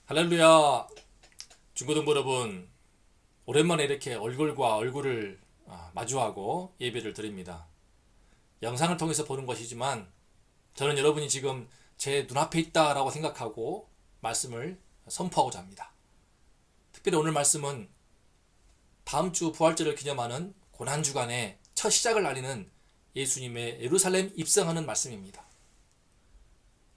할렐루야. 중고등부 여러분, 오랜만에 이렇게 얼굴과 얼굴을 마주하고 예배를 드립니다. 영상을 통해서 보는 것이지만 저는 여러분이 지금 제 눈앞에 있다라고 생각하고 말씀을 선포하고자 합니다. 특별히 오늘 말씀은 다음 주 부활절을 기념하는 고난주간의 첫 시작을 알리는 예수님의 예루살렘 입성하는 말씀입니다.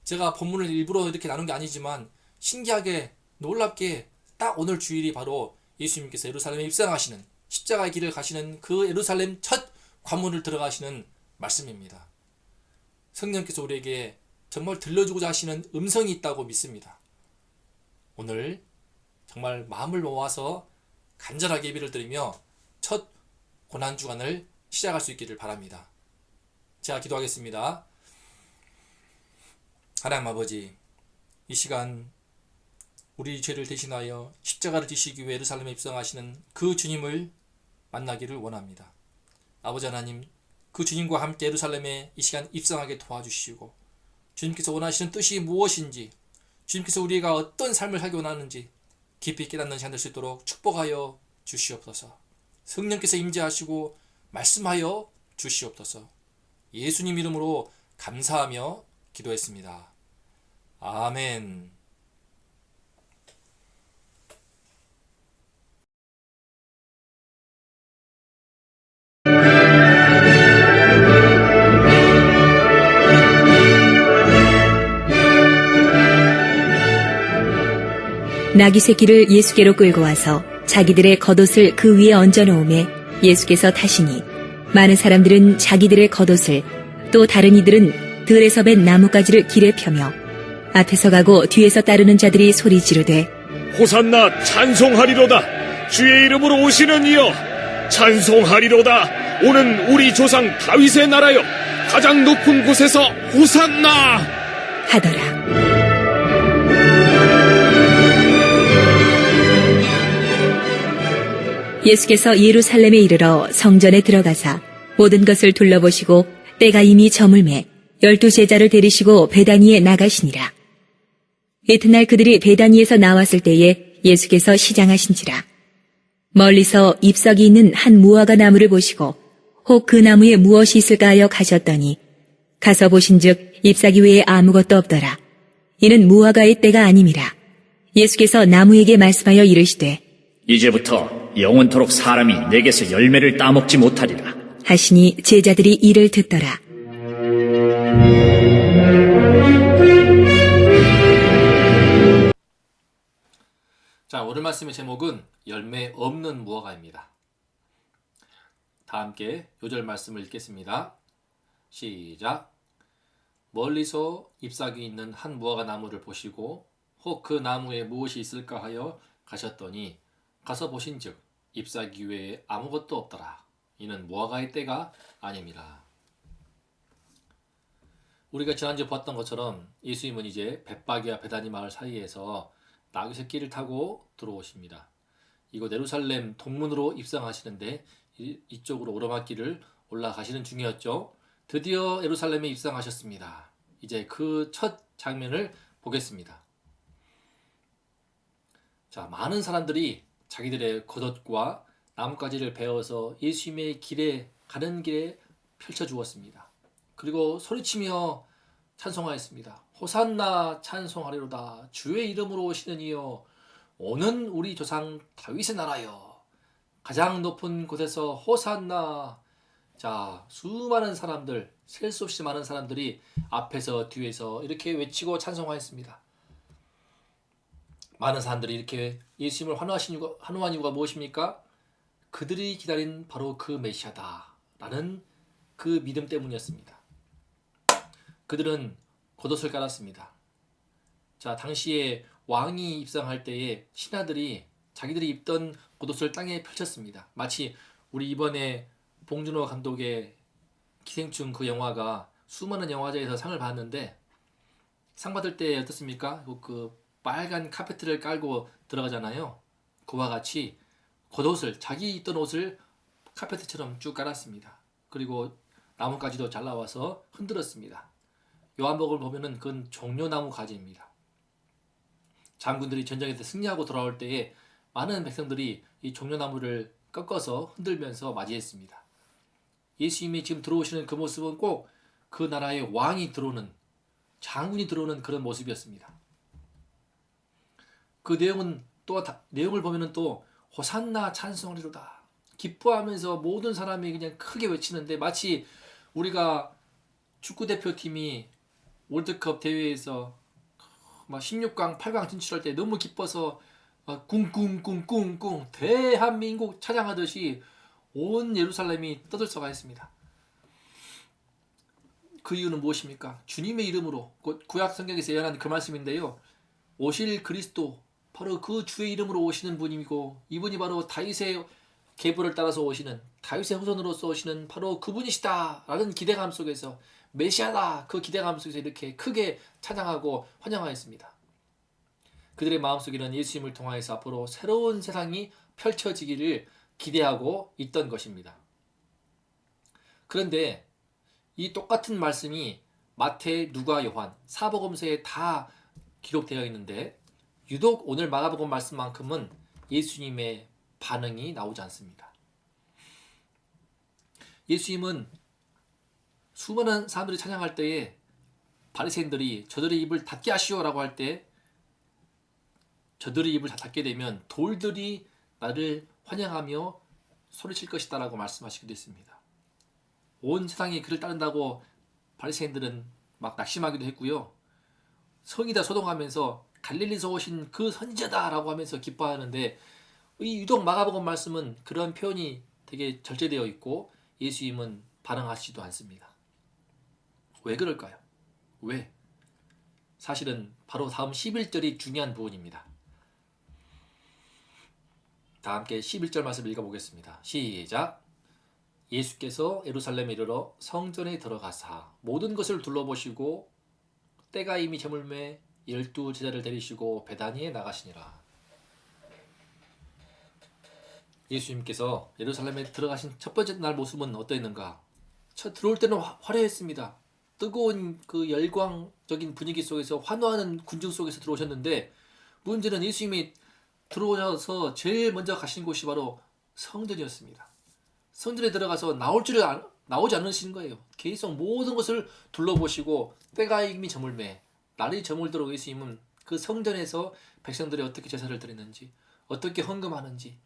제가 본문을 일부러 이렇게 나눈 게 아니지만 신기하게 놀랍게 딱 오늘 주일이 바로 예수님께서 예루살렘에 입성하시는 십자가의 길을 가시는 그 예루살렘 첫 관문을 들어가시는 말씀입니다. 성령께서 우리에게 정말 들려주고자 하시는 음성이 있다고 믿습니다. 오늘 정말 마음을 모아서 간절하게 예배를 드리며 첫 고난주간을 시작할 수 있기를 바랍니다. 제가 기도하겠습니다. 하나님 아버지, 이 시간 우리 죄를 대신하여 십자가를 지시기 위해 예루살렘에 입성하시는 그 주님을 만나기를 원합니다. 아버지 하나님, 그 주님과 함께 예루살렘에 이 시간 입성하게 도와주시고, 주님께서 원하시는 뜻이 무엇인지, 주님께서 우리가 어떤 삶을 살기 원하는지 깊이 깨닫는 시간 될 수 있도록 축복하여 주시옵소서. 성령께서 임재하시고 말씀하여 주시옵소서. 예수님 이름으로 감사하며 기도했습니다. 아멘. 나귀 새끼를 예수께로 끌고 와서 자기들의 겉옷을 그 위에 얹어 놓음에 예수께서 타시니 많은 사람들은 자기들의 겉옷을 또 다른 이들은 들에서 벤 나뭇가지를 길에 펴며 앞에서 가고 뒤에서 따르는 자들이 소리 지르되 호산나 찬송하리로다. 주의 이름으로 오시는 이여 찬송하리로다. 오는 우리 조상 다윗의 나라여 가장 높은 곳에서 호산나 하더라. 예수께서 예루살렘에 이르러 성전에 들어가사 모든 것을 둘러보시고 때가 이미 저물매 12 제자를 데리시고 베다니에 나가시니라. 이튿날 그들이 베다니에서 나왔을 때에 예수께서 시장하신지라. 멀리서 잎사귀 있는 한 무화과 나무를 보시고 혹 그 나무에 무엇이 있을까 하여 가셨더니 가서 보신즉 잎사귀 외에 아무것도 없더라. 이는 무화과의 때가 아님이라. 예수께서 나무에게 말씀하여 이르시되 이제부터 영원토록 사람이 내게서 열매를 따먹지 못하리라 하시니 제자들이 이를 듣더라. 자, 오늘 말씀의 제목은 열매 없는 무화과입니다. 다 함께 요절 말씀을 읽겠습니다. 시작. 멀리서 잎사귀 있는 한 무화과 나무를 보시고 혹 그 나무에 무엇이 있을까 하여 가셨더니 가서 보신즉 잎사귀 외에 아무것도 없더라. 이는 무화과의 때가 아님이라. 우리가 지난주에 보았던 것처럼 예수님은 이제 벳바기와 베다니 마을 사이에서 나귀 새끼를 타고 들어오십니다. 이곳 예루살렘 동문으로 입성하시는데 이쪽으로 오르막길을 올라가시는 중이었죠. 드디어 예루살렘에 입성하셨습니다. 이제 그 첫 장면을 보겠습니다. 자, 많은 사람들이 자기들의 겉옷과 나뭇가지를 베어서 예수님의 길에 가는 길에 펼쳐 주었습니다. 그리고 소리치며 찬송하였습니다. 호산나 찬송하리로다. 주의 이름으로 오시는 이여 오는 우리 조상 다윗의 나라여 가장 높은 곳에서 호산나. 자, 수많은 사람들, 셀 수 없이 많은 사람들이 앞에서 뒤에서 이렇게 외치고 찬송하였습니다. 많은 사람들이 이렇게 예수님을 환호한 이유가 무엇입니까? 그들이 기다린 바로 그 메시아다라는 그 믿음 때문이었습니다. 그들은 겉옷을 깔았습니다. 자, 당시에 왕이 입성할 때에 신하들이 자기들이 입던 겉옷을 땅에 펼쳤습니다. 마치 우리 이번에 봉준호 감독의 기생충 그 영화가 수많은 영화제에서 상을 받았는데 상 받을 때 어떻습니까? 그 빨간 카페트를 깔고 들어가잖아요. 그와 같이 겉옷을 자기 입던 옷을 카페트처럼 쭉 깔았습니다. 그리고 나뭇가지도 잘라와서 흔들었습니다. 요한복음을 보면은 그건 종려나무 가지입니다. 장군들이 전쟁에서 승리하고 돌아올 때에 많은 백성들이 이 종려나무를 꺾어서 흔들면서 맞이했습니다. 예수님이 지금 들어오시는 그 모습은 꼭 그 나라의 왕이 들어오는, 장군이 들어오는 그런 모습이었습니다. 그 내용은 내용을 보면은 또 호산나 찬송하리로다 기뻐하면서 모든 사람이 그냥 크게 외치는데, 마치 우리가 축구 대표팀이 월드컵 대회에서 막 16강, 8강 진출할 때 너무 기뻐서 꿍꿍꿍꿍꿍 대한민국 찬양하듯이 온 예루살렘이 떠들썩하 했습니다. 그 이유는 무엇입니까? 주님의 이름으로, 구약 성경에서 예언한 그 말씀인데요. 오실 그리스도, 바로 그 주의 이름으로 오시는 분이고, 이분이 바로 다윗의 계보를 따라서 오시는, 다윗의 후손으로서 오시는 바로 그분이시다 라는 기대감 속에서, 메시아다 그 기대감 속에서 이렇게 크게 찬양하고 환영하였습니다. 그들의 마음속에는 예수님을 통하여서 앞으로 새로운 세상이 펼쳐지기를 기대하고 있던 것입니다. 그런데 이 똑같은 말씀이 마태, 누가, 요한, 사복음서에 다 기록되어 있는데, 유독 오늘 마가복음 말씀만큼은 예수님의 반응이 나오지 않습니다. 예수님은 수많은 사람들이 찬양할 때에 바리새인들이 저들의 입을 닫게 하시오라고 할 때, 저들의 입을 닫게 되면 돌들이 나를 환영하며 소리칠 것이다라고 말씀하시기도 했습니다. 온 세상이 그를 따른다고 바리새인들은 막 낙심하기도 했고요. 성이다 소동하면서 갈릴리에서 오신 그 선지자다라고 하면서 기뻐하는데, 이 유독 마가복음 말씀은 그런 표현이 되게 절제되어 있고 예수님은 반응하시지도 않습니다. 왜 그럴까요? 왜? 사실은 바로 다음 11절이 중요한 부분입니다. 다 함께 11절 말씀 읽어보겠습니다. 시작. 예수께서 예루살렘에 이르러 성전에 들어가사 모든 것을 둘러보시고 때가 이미 저물매 12 제자를 데리시고 베다니에 나가시니라. 예수님께서 예루살렘에 들어가신 첫 번째 날 모습은 어떠했는가? 들어올 때는 화려했습니다. 뜨거운 그 열광적인 분위기 속에서, 환호하는 군중 속에서 들어오셨는데, 문제는 예수님이 들어오셔서 제일 먼저 가신 곳이 바로 성전이었습니다. 성전에 들어가서 나오지 않으시는 거예요. 계속 모든 것을 둘러보시고 때가 이미 저물매, 날이 저물도록 예수님은 그 성전에서 백성들이 어떻게 제사를 드리는지, 어떻게 헌금하는지,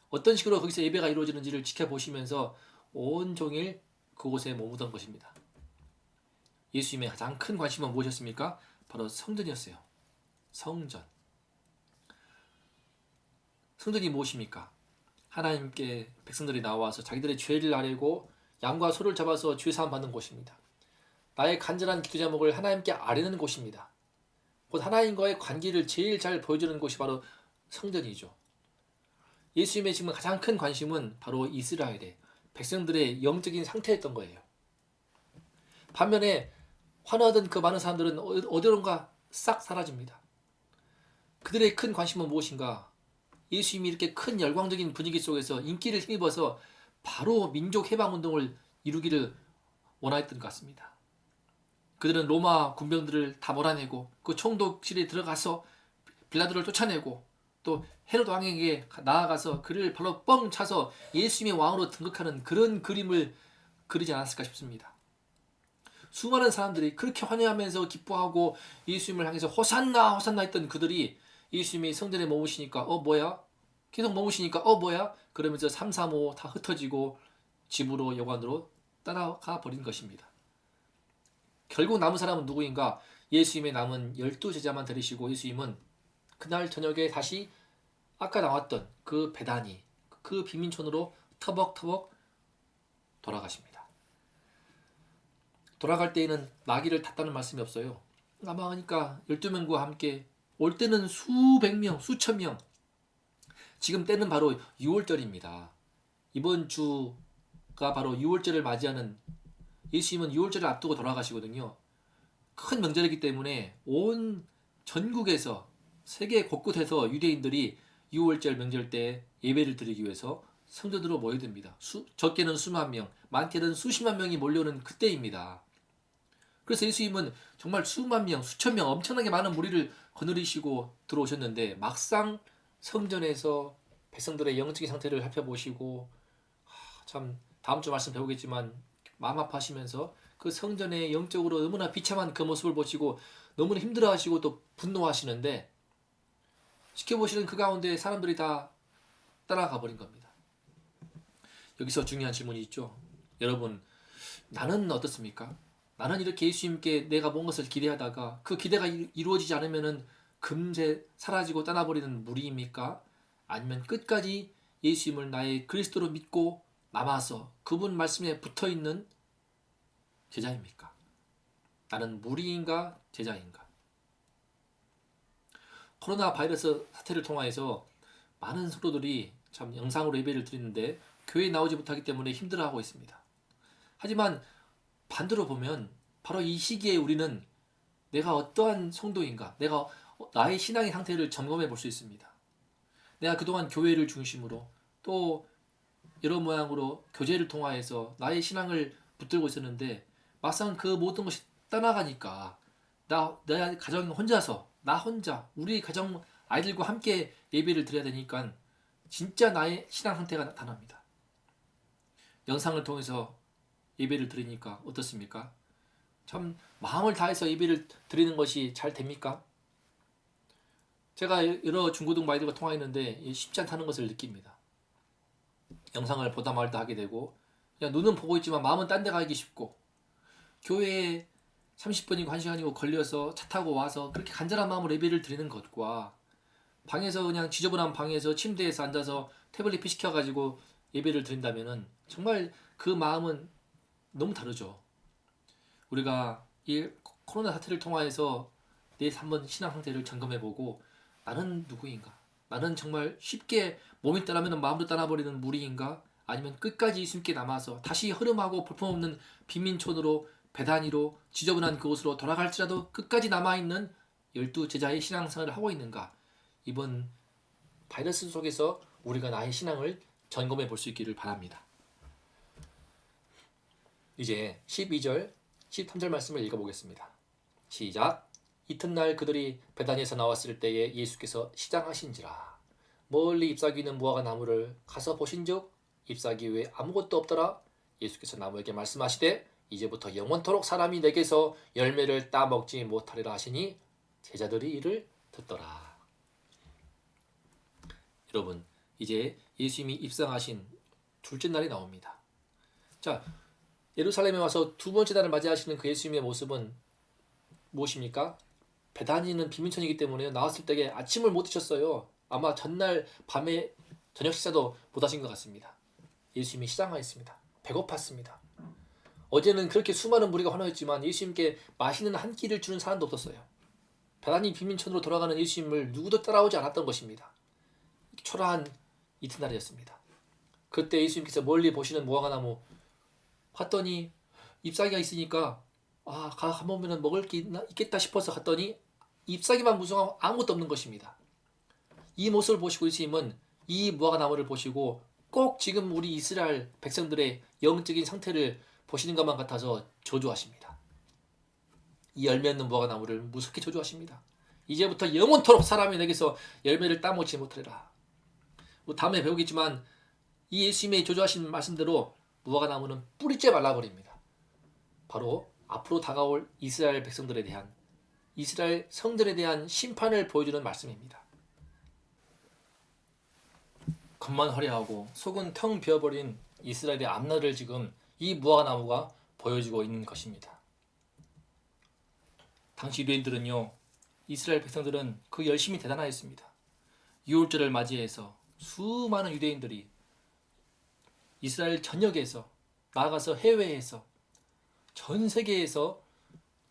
어떤 식으로 거기서 예배가 이루어지는지를 지켜보시면서 온종일 그곳에 머무던 것입니다. 예수님의 가장 큰 관심은 무엇이었습니까? 바로 성전이었어요. 성전. 성전이 무엇입니까? 하나님께 백성들이 나와서 자기들의 죄를 아뢰고 양과 소를 잡아서 죄사함 받는 곳입니다. 나의 간절한 기도 제목을 하나님께 아뢰는 곳입니다. 곧 하나님과의 관계를 제일 잘 보여주는 곳이 바로 성전이죠. 예수님의 지금 가장 큰 관심은 바로 이스라엘의 백성들의 영적인 상태였던 거예요. 반면에 환호하던 그 많은 사람들은 어디론가 싹 사라집니다. 그들의 큰 관심은 무엇인가? 예수님이 이렇게 큰 열광적인 분위기 속에서 인기를 힘입어서 바로 민족 해방운동을 이루기를 원하였던 것 같습니다. 그들은 로마 군병들을 다 몰아내고 그 총독실에 들어가서 빌라도를 쫓아내고 또 헤롯 왕에게 나아가서 그를 바로 뻥 차서 예수님의 왕으로 등극하는 그런 그림을 그리지 않았을까 싶습니다. 수많은 사람들이 그렇게 환호하면서 기뻐하고 예수님을 향해서 호산나 호산나 했던 그들이 예수님이 성전에 머무시니까 뭐야? 계속 머무시니까 뭐야? 그러면서 3, 4, 5 다 흩어지고 집으로 여관으로 따라가 버린 것입니다. 결국 남은 사람은 누구인가? 예수님의 남은 12제자만 데리시고 예수님은 그날 저녁에 다시 아까 나왔던 그 베다니, 그 빈민촌으로 터벅터벅 돌아가십니다. 돌아갈 때에는 나귀를 탔다는 말씀이 없어요. 아마 그러니까 12명과 함께 올 때는 수백 명, 수천 명. 지금 때는 바로 6월절입니다. 이번 주가 바로 6월절을 맞이하는, 예수님은 6월절을 앞두고 돌아가시거든요. 큰 명절이기 때문에 온 전국에서, 세계 곳곳에서 유대인들이 6월절 명절 때 예배를 드리기 위해서 성전으로 모여듭니다. 적게는 수만 명, 많게는 수십만 명이 몰려오는 그때입니다. 그래서 예수님은 정말 수만 명, 수천 명 엄청나게 많은 무리를 거느리시고 들어오셨는데 막상 성전에서 백성들의 영적인 상태를 살펴보시고 참 다음 주 말씀 배우겠지만 마음 아파하시면서 그 성전의 영적으로 너무나 비참한 그 모습을 보시고 너무나 힘들어하시고 또 분노하시는데 지켜보시는 그 가운데 사람들이 다 따라가 버린 겁니다. 여기서 중요한 질문이 있죠. 여러분, 나는 어떻습니까? 나는 이렇게 예수님께 내가 뭔 것을 기대하다가 그 기대가 이루어지지 않으면은 금세 사라지고 떠나버리는 무리입니까? 아니면 끝까지 예수님을 나의 그리스도로 믿고 남아서 그분 말씀에 붙어있는 제자입니까? 나는 무리인가 제자인가? 코로나 바이러스 사태를 통하여서 많은 성도들이 참 영상으로 예배를 드리는데 교회에 나오지 못하기 때문에 힘들어하고 있습니다. 하지만 반대로 보면 바로 이 시기에 우리는 내가 어떠한 성도인가, 내가 나의 신앙의 상태를 점검해 볼 수 있습니다. 내가 그동안 교회를 중심으로 또 여러 모양으로 교제를 통하여서 나의 신앙을 붙들고 있었는데 막상 그 모든 것이 떠나가니까 내 가정 혼자서 나 혼자 우리 가정 아이들과 함께 예배를 드려야 되니까 진짜 나의 신앙 상태가 나타납니다. 영상을 통해서 예배를 드리니까 어떻습니까? 참 마음을 다해서 예배를 드리는 것이 잘 됩니까? 제가 여러 중고등 아이들과 통화했는데 쉽지 않다는 것을 느낍니다. 영상을 보다 말다 하게 되고 그냥 눈은 보고 있지만 마음은 딴 데 가기 쉽고 교회에 30분이고 1시간이고 걸려서 차 타고 와서 그렇게 간절한 마음으로 예배를 드리는 것과 방에서 그냥 지저분한 방에서 침대에서 앉아서 태블릿 피시켜가지고 예배를 드린다면은 정말 그 마음은 너무 다르죠. 우리가 이 코로나 사태를 통하여서 내 한번 신앙 상태를 점검해보고 나는 누구인가? 나는 정말 쉽게 몸이 떠나면 마음도 떠나버리는 무리인가? 아니면 끝까지 예수님께 남아서 다시 흐름하고 볼품없는 빈민촌으로 배단위로 지저분한 그곳으로 돌아갈지라도 끝까지 남아있는 12제자의 신앙생활을 하고 있는가? 이번 바이러스 속에서 우리가 나의 신앙을 점검해 볼 수 있기를 바랍니다. 이제 12절, 13절 말씀을 읽어보겠습니다. 시작! 이튿날 그들이 베다니에서 나왔을 때에 예수께서 시장하신지라 멀리 잎사귀 있는 무화과 나무를 가서 보신즉 잎사귀 외에 아무것도 없더라. 예수께서 나무에게 말씀하시되 이제부터 영원토록 사람이 내게서 열매를 따먹지 못하리라 하시니 제자들이 이를 듣더라. 여러분, 이제 예수님이 입성하신 둘째 날이 나옵니다. 자, 예루살렘에 와서 두 번째 날을 맞이하시는 그 예수님의 모습은 무엇입니까? 베다니는 빈민촌이기 때문에 나왔을 때에 아침을 못 드셨어요. 아마 전날 밤에 저녁 식사도 못 하신 것 같습니다. 예수님이 시장하였습니다. 배고팠습니다. 어제는 그렇게 수많은 무리가 환호했지만 예수님께 맛있는 한 끼를 주는 사람도 없었어요. 베다니 빈민촌으로 돌아가는 예수님을 누구도 따라오지 않았던 것입니다. 초라한 이튿날이었습니다. 그때 예수님께서 멀리 보시는 무화과나무 봤더니 잎사귀가 있으니까 가보면 먹을 게 있겠다 싶어서 갔더니 잎사귀만 무성하고 아무것도 없는 것입니다. 이 모습을 보시고 예수님은 이 무화과나무를 보시고 꼭 지금 우리 이스라엘 백성들의 영적인 상태를 보시는 것만 같아서 저주하십니다. 이 열매 없는 무화과나무를 무섭게 저주하십니다. 이제부터 영원토록 사람이 내게서 열매를 따먹지 못하리라. 다음에 배우겠지만 이 예수님의 저주하신 말씀대로 무화과나무는 뿌리째 말라버립니다. 바로 앞으로 다가올 이스라엘 백성들에 대한 이스라엘 성들에 대한 심판을 보여주는 말씀입니다. 겉만 화려하고 속은 텅 비어버린 이스라엘의 앞날을 지금 이 무화과나무가 보여주고 있는 것입니다. 당시 유대인들은요, 이스라엘 백성들은 그 열심이 대단하였습니다. 유월절을 맞이해서 수많은 유대인들이 이스라엘 전역에서 나아가서 해외에서 전 세계에서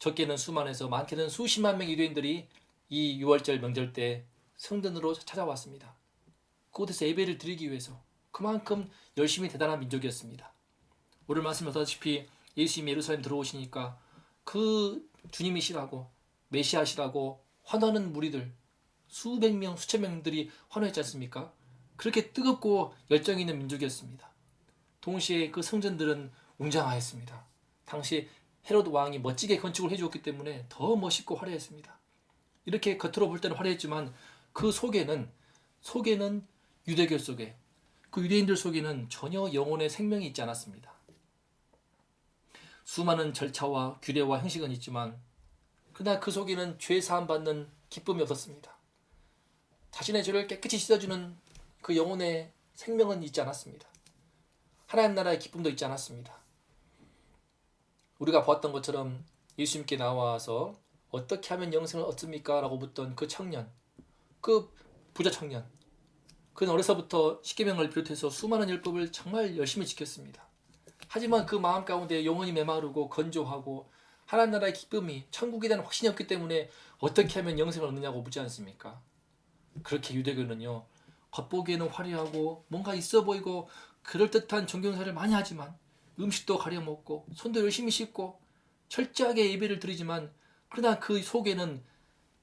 적게는 수만에서 많게는 수십만 명의 유대인들이 이 유월절 명절 때 성전으로 찾아왔습니다. 그곳에서 예배를 드리기 위해서 그만큼 열심히 대단한 민족이었습니다. 오늘 말씀하셨다시피 예수님이 예루살렘 들어오시니까 그 주님이시라고 메시아시라고 환호하는 무리들 수백 명 수천 명들이 환호했지 않습니까? 그렇게 뜨겁고 열정 있는 민족이었습니다. 동시에 그 성전들은 웅장하였습니다. 당시 헤로드 왕이 멋지게 건축을 해주었기 때문에 더 멋있고 화려했습니다. 이렇게 겉으로 볼 때는 화려했지만 그 속에는 유대교 속에, 그 유대인들 속에는 전혀 영혼의 생명이 있지 않았습니다. 수많은 절차와 규례와 형식은 있지만 그러나 그 속에는 죄 사함 받는 기쁨이 없었습니다. 자신의 죄를 깨끗이 씻어주는 그 영혼의 생명은 있지 않았습니다. 하나님 나라의 기쁨도 있지 않았습니다. 우리가 보았던 것처럼 예수님께 나와서 어떻게 하면 영생을 얻습니까? 라고 묻던 그 청년, 그 부자 청년, 그는 어려서부터 십계명을 비롯해서 수많은 율법을 정말 열심히 지켰습니다. 하지만 그 마음 가운데 영혼이 메마르고 건조하고 하나님 나라의 기쁨이 천국에 대한 확신이 없기 때문에 어떻게 하면 영생을 얻느냐고 묻지 않습니까? 그렇게 유대교는요, 겉보기에는 화려하고 뭔가 있어 보이고 그럴듯한 종교행사를 많이 하지만 음식도 가려 먹고 손도 열심히 씻고 철저하게 예배를 드리지만 그러나 그 속에는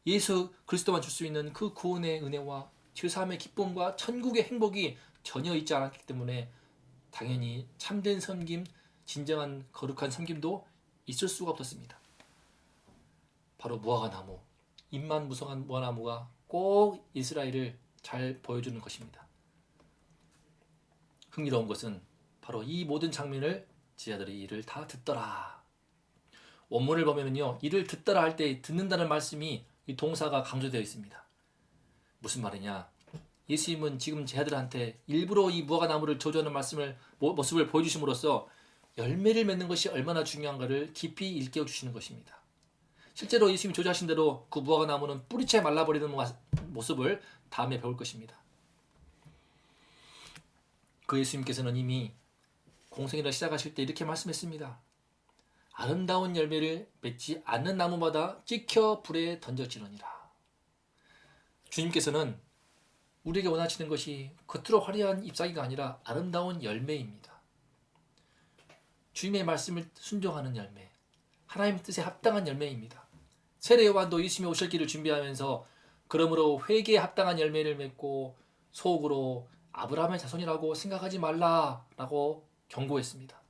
예수 그리스도만 줄 수 있는 그 구원의 은혜와 죄사함의 기쁨과 천국의 행복이 전혀 있지 않았기 때문에 당연히 참된 섬김, 진정한 거룩한 섬김도 있을 수가 없었습니다. 바로 무화과나무, 잎만 무성한 무화과나무가 꼭 이스라엘을 잘 보여주는 것입니다. 흥미로운 것은 바로 이 모든 장면을 제자들이 이를 다 듣더라. 원문을 보면은요, 이를 듣더라 할 때 듣는다는 말씀이 이 동사가 강조되어 있습니다. 무슨 말이냐? 예수님은 지금 제자들한테 일부러 이 무화과나무를 저주하는 모습을 보여주심으로써 열매를 맺는 것이 얼마나 중요한가를 깊이 일깨워 주시는 것입니다. 실제로 예수님이 조주하신 대로 그 무화과나무는 뿌리채 말라버리는 모습을 다음에 배울 것입니다. 그 예수님께서는 이미 공생애를 시작하실 때 이렇게 말씀했습니다. 아름다운 열매를 맺지 않는 나무마다 찍혀 불에 던져지느니라. 주님께서는 우리에게 원하시는 것이 겉으로 화려한 잎사귀가 아니라 아름다운 열매입니다. 주님의 말씀을 순종하는 열매, 하나님 뜻에 합당한 열매입니다. 세례 요한도 예수님이 오실 길을 준비하면서 그러므로 회개에 합당한 열매를 맺고 속으로 아브라함의 자손이라고 생각하지 말라라고 경고했습니다.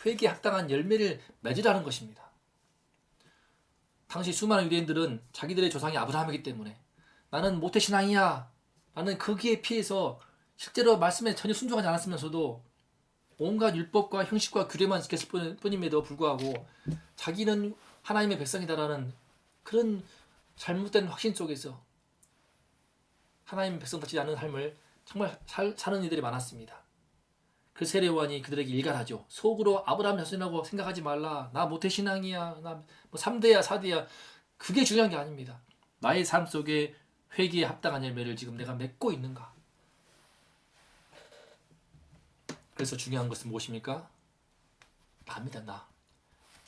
회개에 합당한 열매를 맺으라는 것입니다. 당시 수많은 유대인들은 자기들의 조상이 아브라함이기 때문에 나는 모태신앙이야 라는 거기에 피해서 실제로 말씀에 전혀 순종하지 않았으면서도 온갖 율법과 형식과 규례만 지켰을 뿐임에도 불구하고 자기는 하나님의 백성이다라는 그런 잘못된 확신 속에서 하나님의 백성답지 않은 삶을 정말 사는 이들이 많았습니다. 그 세례 요한이 그들에게 일갈하죠. 속으로 아브라함 자손이라고 생각하지 말라. 나 모태신앙이야. 나 뭐 3대야 4대야. 그게 중요한 게 아닙니다. 나의 삶 속에 회개에 합당한 열매를 지금 내가 맺고 있는가. 그래서 중요한 것은 무엇입니까? 나입니다. 나.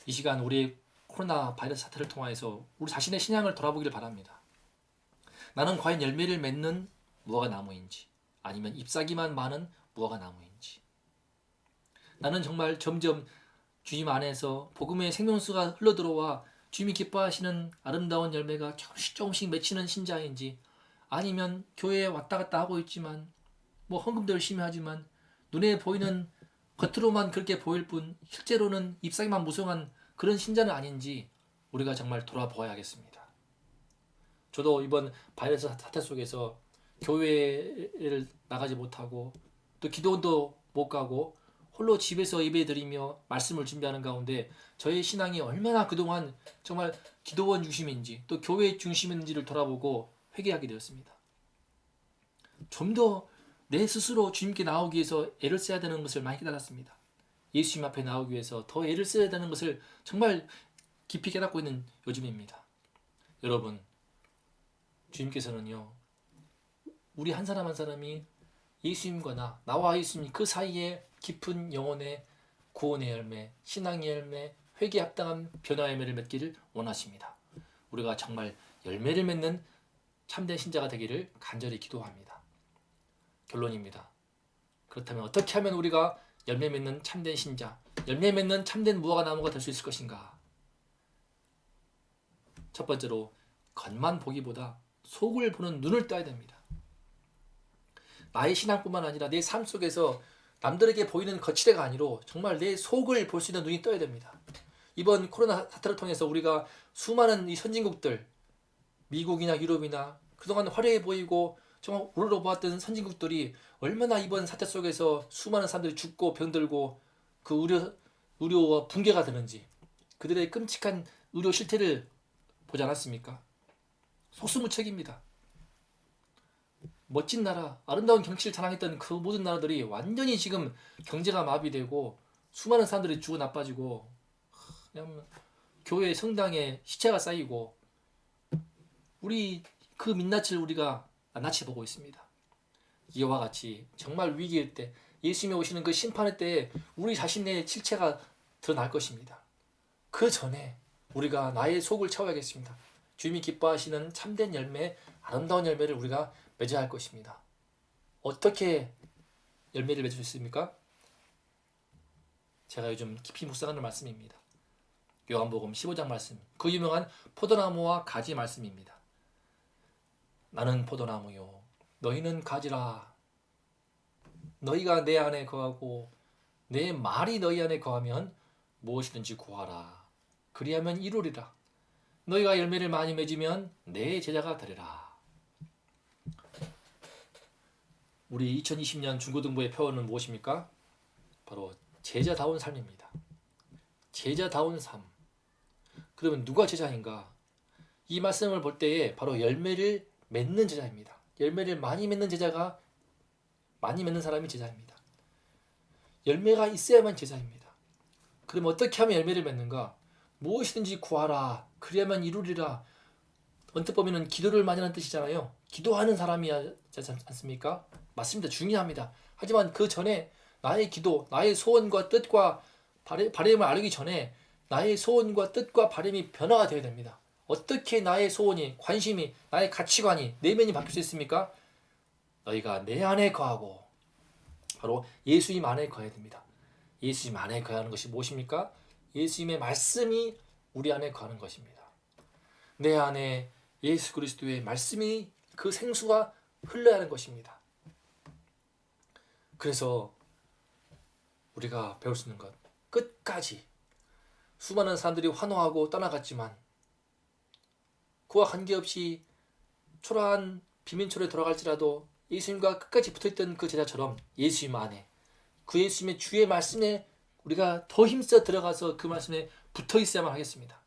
이 시간 우리 코로나 바이러스 사태를 통하여서 우리 자신의 신앙을 돌아보기를 바랍니다. 나는 과연 열매를 맺는 무화과나무인지 아니면 잎사귀만 많은 무화과나무인지. 나는 정말 점점 주님 안에서 복음의 생명수가 흘러들어와 주님이 기뻐하시는 아름다운 열매가 조금씩 맺히는 신자인지 아니면 교회에 왔다 갔다 하고 있지만 뭐 헌금도 열심히 하지만 눈에 보이는 겉으로만 그렇게 보일 뿐 실제로는 잎사귀만 무성한 그런 신자는 아닌지 우리가 정말 돌아보아야겠습니다. 저도 이번 바이러스 사태 속에서 교회를 나가지 못하고 또 기도원도 못 가고 홀로 집에서 예배드리며 말씀을 준비하는 가운데 저의 신앙이 얼마나 그동안 정말 기도원 중심인지 또 교회 중심인지를 돌아보고 회개하게 되었습니다. 좀 더 내 스스로 주님께 나오기 위해서 애를 써야 되는 것을 많이 깨달았습니다. 예수님 앞에 나오기 위해서 더 애를 써야 되는 것을 정말 깊이 깨닫고 있는 요즘입니다. 여러분, 주님께서는요, 우리 한 사람 한 사람이 예수님과 나와 예수님 그 사이에 깊은 영혼의 구원의 열매, 신앙의 열매, 회개에 합당한 변화의 열매를 맺기를 원하십니다. 우리가 정말 열매를 맺는 참된 신자가 되기를 간절히 기도합니다. 결론입니다. 그렇다면 어떻게 하면 우리가 열매 맺는 참된 신자, 열매 맺는 참된 무화과나무가 될 수 있을 것인가? 첫 번째로 겉만 보기보다 속을 보는 눈을 떠야 됩니다. 나의 신앙뿐만 아니라 내 삶 속에서 남들에게 보이는 거치대가 아니로 정말 내 속을 볼 수 있는 눈이 떠야 됩니다. 이번 코로나 사태를 통해서 우리가 수많은 이 선진국들, 미국이나 유럽이나 그동안 화려해 보이고 정말 우러러보았던 선진국들이 얼마나 이번 사태 속에서 수많은 사람들이 죽고 병들고 그 의료와 붕괴가 되는지 그들의 끔찍한 의료 실태를 보지 않았습니까? 속수무책입니다. 멋진 나라, 아름다운 경치를 자랑했던 그 모든 나라들이 완전히 지금 경제가 마비되고 수많은 사람들이 죽어 나빠지고 그냥 교회 성당에 시체가 쌓이고 우리 그 민낯을 우리가 낱낱이 보고 있습니다. 이와 같이 정말 위기일 때 예수님이 오시는 그 심판의 때에 우리 자신의 실체가 드러날 것입니다. 그 전에 우리가 나의 속을 채워야겠습니다. 주님이 기뻐하시는 참된 열매, 아름다운 열매를 우리가 맺어야 할 것입니다. 어떻게 열매를 맺을 수 있습니까? 제가 요즘 깊이 묵상하는 말씀입니다. 요한복음 15장 말씀, 그 유명한 포도나무와 가지 말씀입니다. 나는 포도나무요, 너희는 가지라. 너희가 내 안에 거하고 내 말이 너희 안에 거하면 무엇이든지 구하라. 그리하면 이루리라. 너희가 열매를 많이 맺으면 내 제자가 되리라. 우리 2020년 중고등부의 표어는 무엇입니까? 바로 제자다운 삶입니다. 제자다운 삶. 그러면 누가 제자인가? 이 말씀을 볼 때에 바로 열매를 맺는 제자입니다. 열매를 많이 맺는 제자가 많이 맺는 사람이 제자입니다. 열매가 있어야만 제자입니다. 그럼 어떻게 하면 열매를 맺는가? 무엇이든지 구하라. 그리하면 이루리라. 언뜻 보면 기도를 많이 하는 뜻이잖아요. 기도하는 사람이 하지 않습니까? 맞습니다. 중요합니다. 하지만 그 전에 나의 기도, 나의 소원과 뜻과 바람을 알기 전에 나의 소원과 뜻과 바람이 변화가 되어야 됩니다. 어떻게 나의 소원이, 관심이, 나의 가치관이, 내면이 바뀔 수 있습니까? 너희가 내 안에 거하고 바로 예수님 안에 거해야 됩니다. 예수님 안에 거하는 것이 무엇입니까? 예수님의 말씀이 우리 안에 거하는 것입니다. 내 안에 예수 그리스도의 말씀이 그 생수가 흘러야 하는 것입니다. 그래서 우리가 배울 수 있는 것, 끝까지 수많은 사람들이 환호하고 떠나갔지만 그와 관계없이 초라한 비민초에 돌아갈지라도 예수님과 끝까지 붙어있던 그 제자처럼 예수님 안에, 그 예수님의 주의 말씀에 우리가 더 힘써 들어가서 그 말씀에 붙어 있어야만 하겠습니다.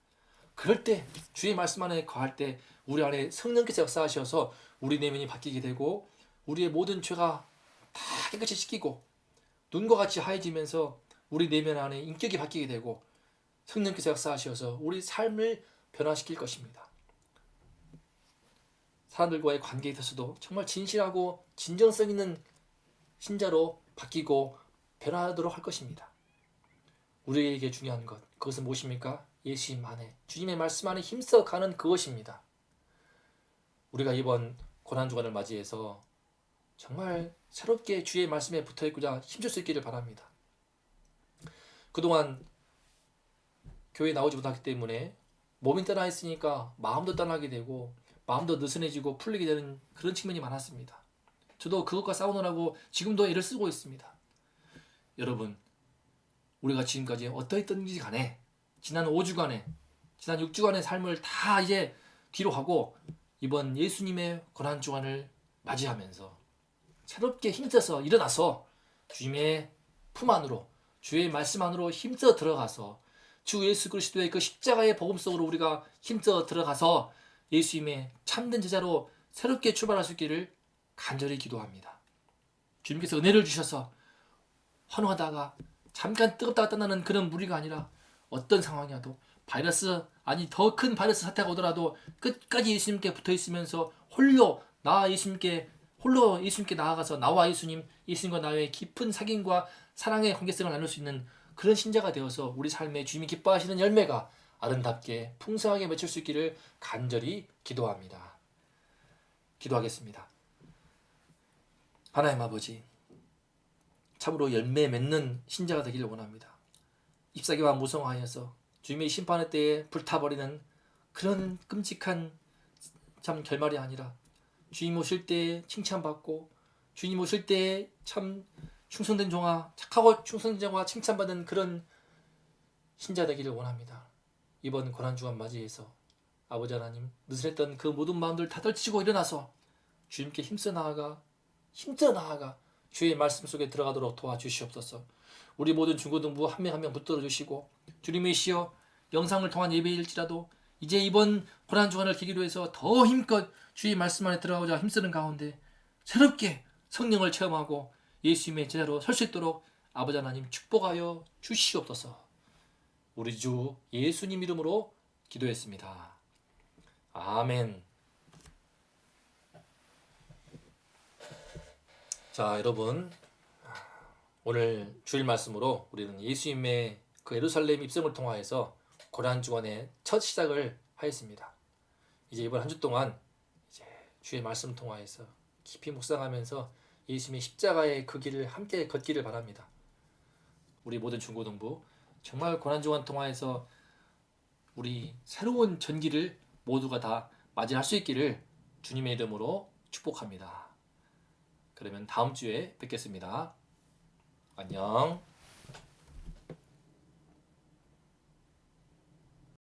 그럴 때 주의 말씀 안에 거할 때 우리 안에 성령께서 역사하셔서 우리 내면이 바뀌게 되고 우리의 모든 죄가 다 깨끗이 씻기고 눈과 같이 하얘지면서 우리 내면 안에 인격이 바뀌게 되고 성령께서 역사하셔서 우리 삶을 변화시킬 것입니다. 사람들과의 관계에 있어서도 정말 진실하고 진정성 있는 신자로 바뀌고 변화하도록 할 것입니다. 우리에게 중요한 것, 그것은 무엇입니까? 예수님 안에, 주님의 말씀 안에 힘써 가는 그것입니다. 우리가 이번 고난주간을 맞이해서 정말 새롭게 주의 말씀에 붙어있고자 힘줄 수 있기를 바랍니다. 그동안 교회에 나오지 못했기 때문에 몸이 떠나 있으니까 마음도 떠나게 되고 마음도 느슨해지고 풀리게 되는 그런 측면이 많았습니다. 저도 그것과 싸우느라고 지금도 애를 쓰고 있습니다. 여러분, 우리가 지금까지 어떠했던지 간에 지난 5주간의 지난 6주간의 삶을 다 이제 뒤로 하고 이번 예수님의 고난주간을 맞이하면서 새롭게 힘써서 일어나서 주님의 품 안으로, 주의 말씀 안으로 힘써 들어가서 주 예수 그리스도의 그 십자가의 복음 속으로 우리가 힘써 들어가서 예수님의 참된 제자로 새롭게 출발할 수 있기를 간절히 기도합니다. 주님께서 은혜를 주셔서 환호하다가 잠깐 뜨겁다가 떠나는 그런 무리가 아니라 어떤 상황이라도 바이러스, 아니 더 큰 바이러스 사태가 오더라도 끝까지 예수님께 붙어 있으면서 홀로 예수님께 나아가서 나와 예수님과 나의 깊은 사귐과 사랑의 관계성을 나눌 수 있는 그런 신자가 되어서 우리 삶에 주님이 기뻐하시는 열매가 아름답게 풍성하게 맺힐 수 있기를 간절히 기도합니다. 기도하겠습니다. 하나님 아버지, 참으로 열매 맺는 신자가 되기를 원합니다. 잎사귀와 무성하여서 주님의 심판의 때에 불타버리는 그런 끔찍한 참 결말이 아니라 주님 오실 때에 칭찬받고 주님 오실 때에 참 충성된 종아, 착하고 충성된 종아 칭찬받는 그런 신자 되기를 원합니다. 이번 고난주간 맞이해서 아버지 하나님, 느슨했던 그 모든 마음들 다 떨치고 일어나서 주님께 힘써 나아가 주의 말씀 속에 들어가도록 도와주시옵소서. 우리 모든 중고등부 한 명 한 명 붙들어 주시고, 주님의 시여 영상을 통한 예배일지라도 이제 이번 고난주간을 계기로 해서 더 힘껏 주의 말씀 안에 들어가고자 힘쓰는 가운데 새롭게 성령을 체험하고 예수님의 제자로 설 수 있도록 아버지 하나님 축복하여 주시옵소서. 우리 주 예수님 이름으로 기도했습니다. 아멘. 자, 여러분, 오늘 주일 말씀으로 우리는 예수님의 그 예루살렘 입성을 통하여서 고난주간의 첫 시작을 하였습니다. 이제 이번 한 주 동안 이제 주의 말씀 통하여서 깊이 묵상하면서 예수님의 십자가의 그 길을 함께 걷기를 바랍니다. 우리 모든 중고등부 정말 고난주간 통하여서 우리 새로운 전기를 모두가 다 맞이할 수 있기를 주님의 이름으로 축복합니다. 그러면 다음 주에 뵙겠습니다. 안녕.